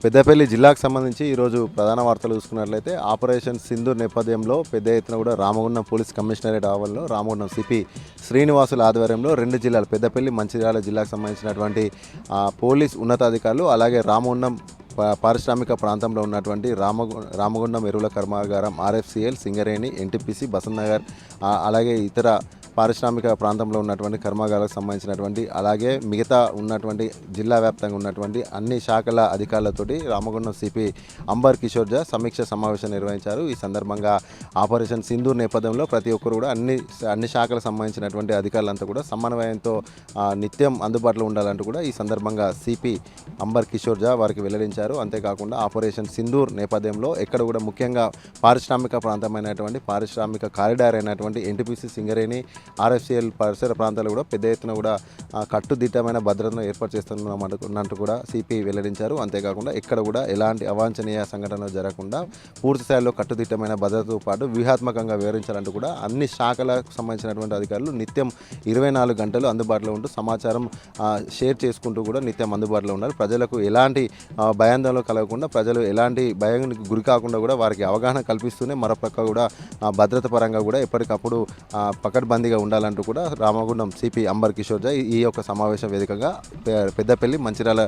పెద్దపల్లి జిల్లాకు సంబంధించి ఈరోజు ప్రధాన వార్తలు చూసుకున్నట్లయితే ఆపరేషన్ సింధూర్ నేపథ్యంలో పెద్ద ఎత్తున కూడా రామగుండం పోలీస్ కమిషనరేట్ ఆవరణలో రామగుండం సిపి శ్రీనివాసుల ఆధ్వర్యంలో రెండు జిల్లాలు పెద్దపల్లి మంచిర్యాల జిల్లాకు సంబంధించినటువంటి పోలీస్ ఉన్నతాధికారులు అలాగే రామగుండం పారిశ్రామిక ప్రాంతంలో ఉన్నటువంటి రామగుండం ఎరువుల కర్మాగారం ఆర్ఎఫ్సిఎల్ సింగరేణి ఎన్టీపీసీ బసంతనగర్ అలాగే ఇతర పారిశ్రామిక ప్రాంతంలో ఉన్నటువంటి కర్మాగారాలకు సంబంధించినటువంటి అలాగే మిగతా ఉన్నటువంటి జిల్లా వ్యాప్తంగా ఉన్నటువంటి అన్ని శాఖల అధికారులతోటి రామగుండం సిపి అంబర్ కిషోర్ ఝా సమీక్ష సమావేశం నిర్వహించారు. ఈ సందర్భంగా ఆపరేషన్ సింధూర్ నేపథ్యంలో ప్రతి ఒక్కరు కూడా అన్ని శాఖలకు సంబంధించినటువంటి అధికారులంతా కూడా సమన్వయంతో నిత్యం అందుబాటులో ఉండాలంటూ కూడా ఈ సందర్భంగా సిపి అంబర్ కిషోర్ ఝా వారికి వెల్లడించారు. అంతేకాకుండా ఆపరేషన్ సింధూర్ నేపథ్యంలో ఎక్కడ కూడా ముఖ్యంగా పారిశ్రామిక ప్రాంతమైనటువంటి పారిశ్రామిక కారిడార్ అయినటువంటి ఎన్టీపీసీ సింగరేణి ఆర్ఎఫ్సిఎల్ పరిసర ప్రాంతాలు కూడా పెద్ద ఎత్తున కూడా కట్టుదిట్టమైన భద్రతను ఏర్పాటు చేస్తున్నట్టు కూడా సిపి వెల్లడించారు. అంతేకాకుండా ఎక్కడ కూడా ఎలాంటి అవాంఛనీయ సంఘటనలు జరగకుండా పూర్తి స్థాయిలో కట్టుదిట్టమైన భద్రతతో పాటు వ్యూహాత్మకంగా వివరించాలంటూ కూడా అన్ని శాఖలకు సంబంధించినటువంటి అధికారులు నిత్యం 24 గంటలు అందుబాటులో ఉంటూ సమాచారం షేర్ చేసుకుంటూ కూడా నిత్యం అందుబాటులో ఉన్నారు. ప్రజలకు ఎలాంటి భయాందోళన కలగకుండా ప్రజలు ఎలాంటి భయానికి గురి కాకుండా కూడా వారికి అవగాహన కల్పిస్తూనే మరోపక్క కూడా భద్రత పరంగా కూడా ఎప్పటికప్పుడు పకడ్బందీగా ఉండాలంటూ కూడా రామగుండం సిపి అంబర్ కిషోర్ ఝా ఈ యొక్క సమావేశం వేదికగా పెద్దపల్లి మంచిర్యాల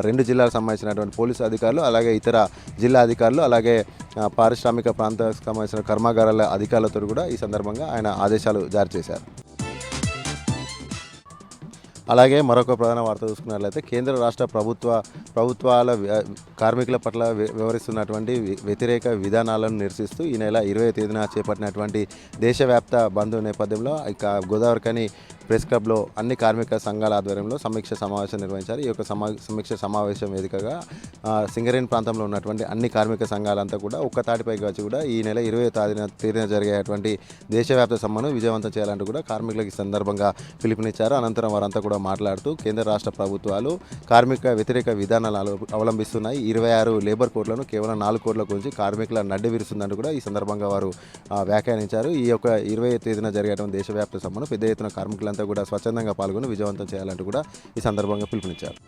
రెండు జిల్లాలకు సంబంధించినటువంటి పోలీసు అధికారులు అలాగే ఇతర జిల్లా అధికారులు అలాగే పారిశ్రామిక ప్రాంతాలకు సంబంధించిన కర్మాగారాల అధికారులతో కూడా ఈ సందర్భంగా ఆయన ఆదేశాలు జారీ చేశారు. అలాగే మరొక ప్రధాన వార్త చూసుకున్నట్లయితే కేంద్ర రాష్ట్ర ప్రభుత్వాల కార్మికుల పట్ల వ్యవహరిస్తున్నటువంటి వ్యతిరేక విధానాలను నిరసిస్తూ ఈ నెల 20వ తేదీన చేపట్టినటువంటి దేశవ్యాప్త బంద్ నేపథ్యంలో ఇక గోదావరిఖని ప్రెస్ క్లబ్లో అన్ని కార్మిక సంఘాల ఆధ్వర్యంలో సమీక్ష సమావేశం నిర్వహించారు. ఈ యొక్క సమీక్ష సమావేశం వేదికగా సింగరేణి ప్రాంతంలో ఉన్నటువంటి అన్ని కార్మిక సంఘాలంతా కూడా ఒక్కతాటిపైకి వచ్చి కూడా ఈ నెల 20వ తేదీన జరిగేటువంటి దేశవ్యాప్త సమ్మెను విజయవంతం చేయాలంటూ కూడా కార్మికులకు ఈ సందర్భంగా పిలుపునిచ్చారు. అనంతరం వారంతా కూడా మాట్లాడుతూ కేంద్ర రాష్ట్ర ప్రభుత్వాలు కార్మిక వ్యతిరేక విధానాలు అవలంబిస్తున్నాయి. 26 లేబర్ కోడ్లను కేవలం 4 కోడ్ల గురించి కార్మికుల నడ్డి విరుస్తుందంటూ కూడా ఈ సందర్భంగా వారు వ్యాఖ్యానించారు. ఈ యొక్క 20వ తేదీన జరిగేటువంటి దేశవ్యాప్త సమ్మెను పెద్ద ఎత్తున కార్మికులంతా కూడా స్వచ్ఛందంగా పాల్గొని విజయవంతం చేయాలంటూ కూడా ఈ సందర్భంగా పిలుపునిచ్చారు.